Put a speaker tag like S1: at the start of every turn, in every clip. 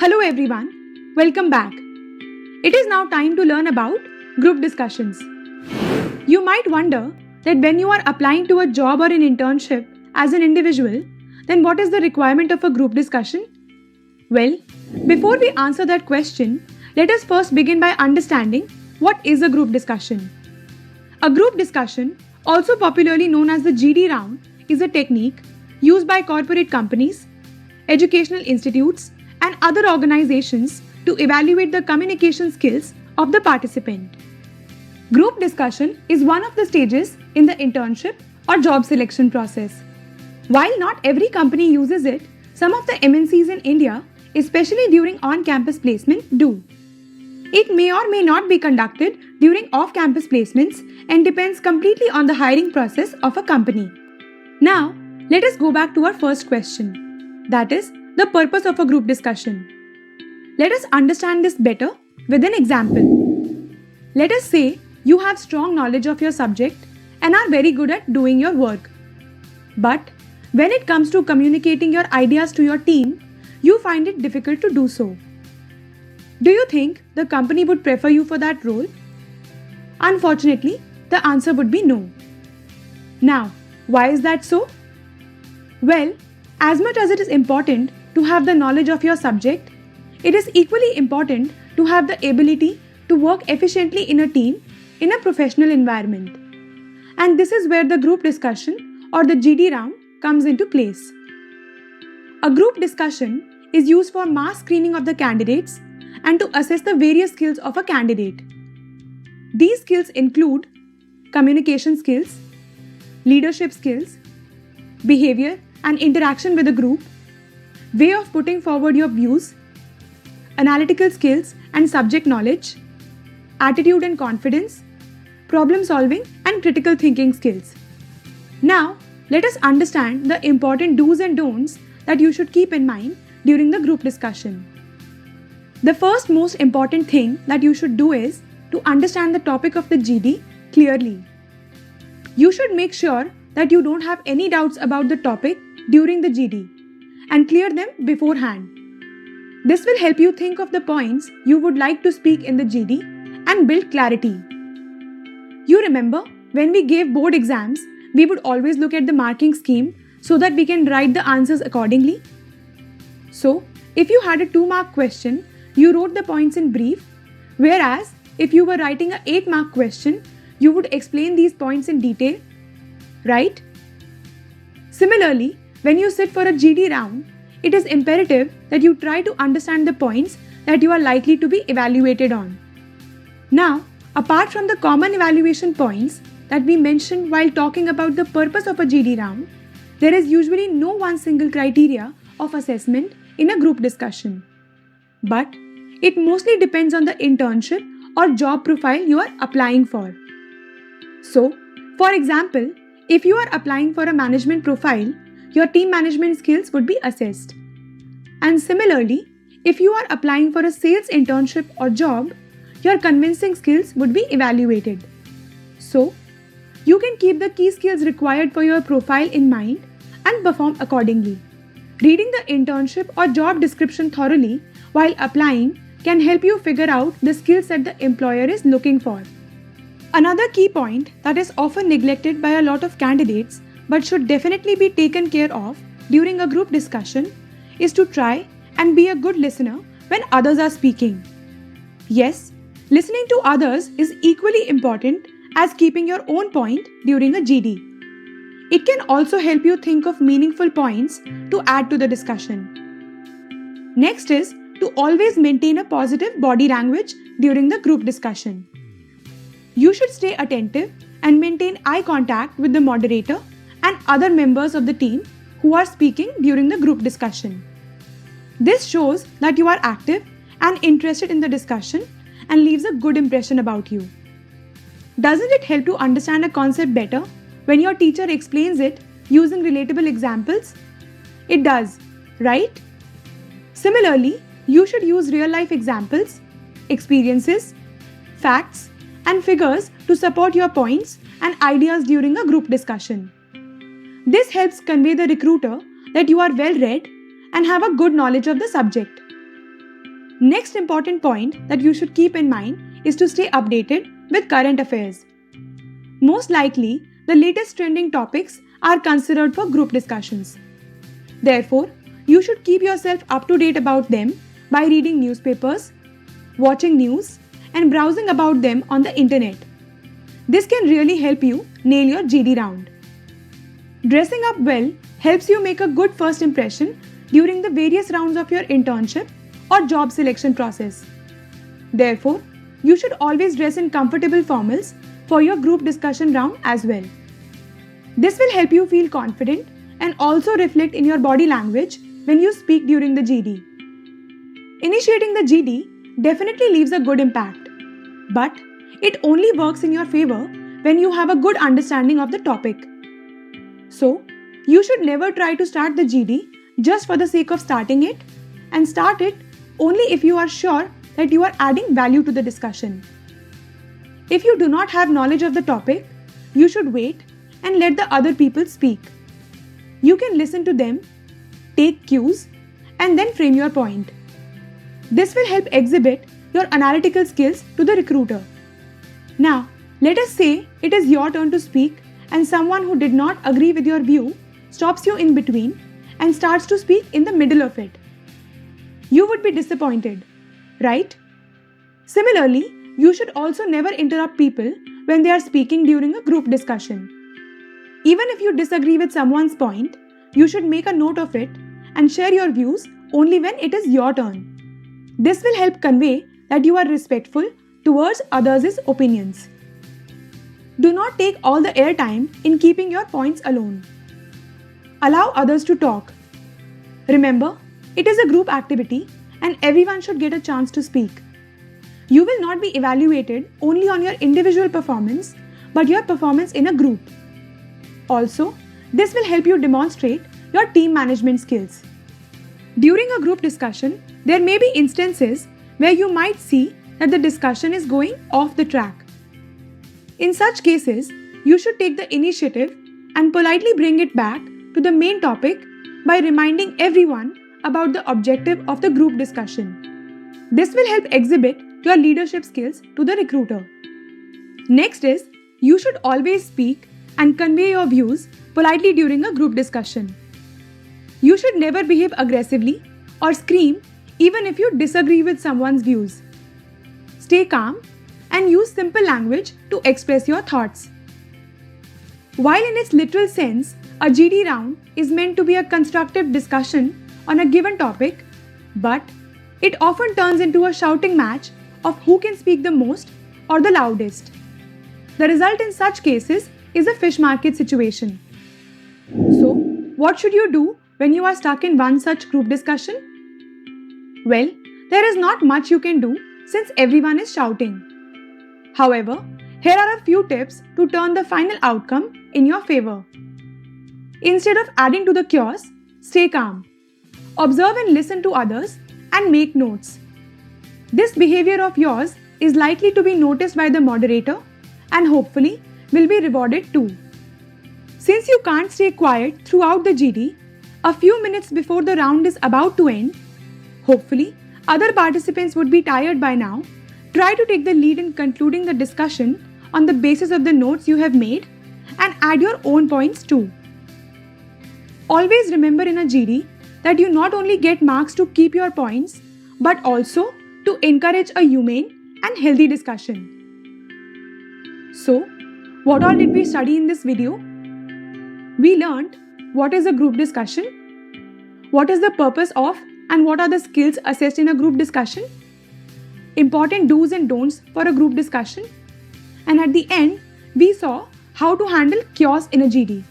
S1: Hello everyone, welcome back. It is now time to learn about group discussions. You might wonder that when you are applying to a job or an internship as an individual, then what is the requirement of a group discussion? Well, before we answer that question, let us first begin by understanding what is a group discussion. A group discussion, also popularly known as the GD round, is a technique used by corporate companies, educational institutes, and other organizations to evaluate the communication skills of the participant. Group discussion is one of the stages in the internship or job selection process. While not every company uses it, some of the MNCs in India, especially during on-campus placement, do. It may or may not be conducted during off-campus placements and depends completely on the hiring process of a company. Now, let us go back to our first question. That is, the purpose of a group discussion. Let us understand this better with an example. Let us say you have strong knowledge of your subject and are very good at doing your work. But when it comes to communicating your ideas to your team, you find it difficult to do so. Do you think the company would prefer you for that role? Unfortunately, the answer would be no. Now, why is that so? Well, as much as it is important to have the knowledge of your subject, it is equally important to have the ability to work efficiently in a team in a professional environment. And this is where the group discussion or the GD round comes into place. A group discussion is used for mass screening of the candidates and to assess the various skills of a candidate. These skills include communication skills, leadership skills, behavior and interaction with a group, way of putting forward your views, analytical skills and subject knowledge, attitude and confidence, problem solving and critical thinking skills. Now, let us understand the important do's and don'ts that you should keep in mind during the group discussion. The first most important thing that you should do is to understand the topic of the GD clearly. You should make sure that you don't have any doubts about the topic during the GD and clear them beforehand. This will help you think of the points you would like to speak in the GD and build clarity. You remember when we gave board exams, we would always look at the marking scheme so that we can write the answers accordingly. So, if you had a 2-mark question, you wrote the points in brief, whereas if you were writing an 8-mark question, you would explain these points in detail, right? Similarly, when you sit for a GD round, it is imperative that you try to understand the points that you are likely to be evaluated on. Now, apart from the common evaluation points that we mentioned while talking about the purpose of a GD round, there is usually no one single criteria of assessment in a group discussion. But it mostly depends on the internship or job profile you are applying for. So, for example, if you are applying for a management profile, your team management skills would be assessed. And similarly, if you are applying for a sales internship or job, your convincing skills would be evaluated. So, you can keep the key skills required for your profile in mind and perform accordingly. Reading the internship or job description thoroughly while applying can help you figure out the skills that the employer is looking for. Another key point that is often neglected by a lot of candidates but should definitely be taken care of during a group discussion is to try and be a good listener when others are speaking. Yes, listening to others is equally important as keeping your own point during a GD. It can also help you think of meaningful points to add to the discussion. Next is to always maintain a positive body language during the group discussion. You should stay attentive and maintain eye contact with the moderator and other members of the team who are speaking during the group discussion. This shows that you are active and interested in the discussion and leaves a good impression about you. Doesn't it help to understand a concept better when your teacher explains it using relatable examples? It does, right? Similarly, you should use real-life examples, experiences, facts, and figures to support your points and ideas during a group discussion. This helps convey the recruiter that you are well read and have a good knowledge of the subject. Next important point that you should keep in mind is to stay updated with current affairs. Most likely, the latest trending topics are considered for group discussions. Therefore, you should keep yourself up to date about them by reading newspapers, watching news, and browsing about them on the internet. This can really help you nail your GD round. Dressing up well helps you make a good first impression during the various rounds of your internship or job selection process. Therefore, you should always dress in comfortable formals for your group discussion round as well. This will help you feel confident and also reflect in your body language when you speak during the GD. Initiating the GD definitely leaves a good impact, but it only works in your favor when you have a good understanding of the topic. So, you should never try to start the GD just for the sake of starting it, and start it only if you are sure that you are adding value to the discussion. If you do not have knowledge of the topic, you should wait and let the other people speak. You can listen to them, take cues, and then frame your point. This will help exhibit your analytical skills to the recruiter. Now, let us say it is your turn to speak and someone who did not agree with your view stops you in between and starts to speak in the middle of it. You would be disappointed, right? Similarly, you should also never interrupt people when they are speaking during a group discussion. Even if you disagree with someone's point, you should make a note of it and share your views only when it is your turn. This will help convey that you are respectful towards others' opinions. Do not take all the airtime in keeping your points alone. Allow others to talk. Remember, it is a group activity and everyone should get a chance to speak. You will not be evaluated only on your individual performance, but your performance in a group. Also, this will help you demonstrate your team management skills. During a group discussion, there may be instances where you might see that the discussion is going off the track. In such cases, you should take the initiative and politely bring it back to the main topic by reminding everyone about the objective of the group discussion. This will help exhibit your leadership skills to the recruiter. Next is, you should always speak and convey your views politely during a group discussion. You should never behave aggressively or scream even if you disagree with someone's views. Stay calm and use simple language to express your thoughts. While in its literal sense, a GD round is meant to be a constructive discussion on a given topic, but it often turns into a shouting match of who can speak the most or the loudest. The result in such cases is a fish market situation. So, what should you do when you are stuck in one such group discussion? Well, there is not much you can do since everyone is shouting. However, here are a few tips to turn the final outcome in your favor. Instead of adding to the chaos, stay calm. Observe and listen to others and make notes. This behavior of yours is likely to be noticed by the moderator and hopefully will be rewarded too. Since you can't stay quiet throughout the GD, a few minutes before the round is about to end, hopefully other participants would be tired by now, try to take the lead in concluding the discussion on the basis of the notes you have made and add your own points too. Always remember in a GD that you not only get marks to keep your points, but also to encourage a humane and healthy discussion. So, what all did we study in this video? We learned what is a group discussion, what is the purpose of and what are the skills assessed in a group discussion, important do's and don'ts for a group discussion, and at the end, we saw how to handle chaos in a GD.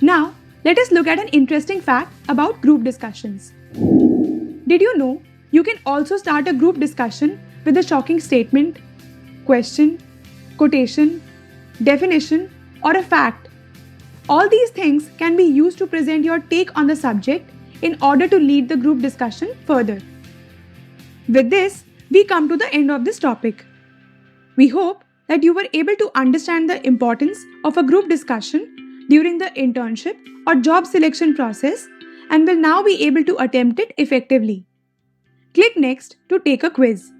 S1: Now, let us look at an interesting fact about group discussions. Did you know you can also start a group discussion with a shocking statement, question, quotation, definition, or a fact? All these things can be used to present your take on the subject in order to lead the group discussion further. With this, we come to the end of this topic. We hope that you were able to understand the importance of a group discussion during the internship or job selection process and will now be able to attempt it effectively. Click Next to take a quiz.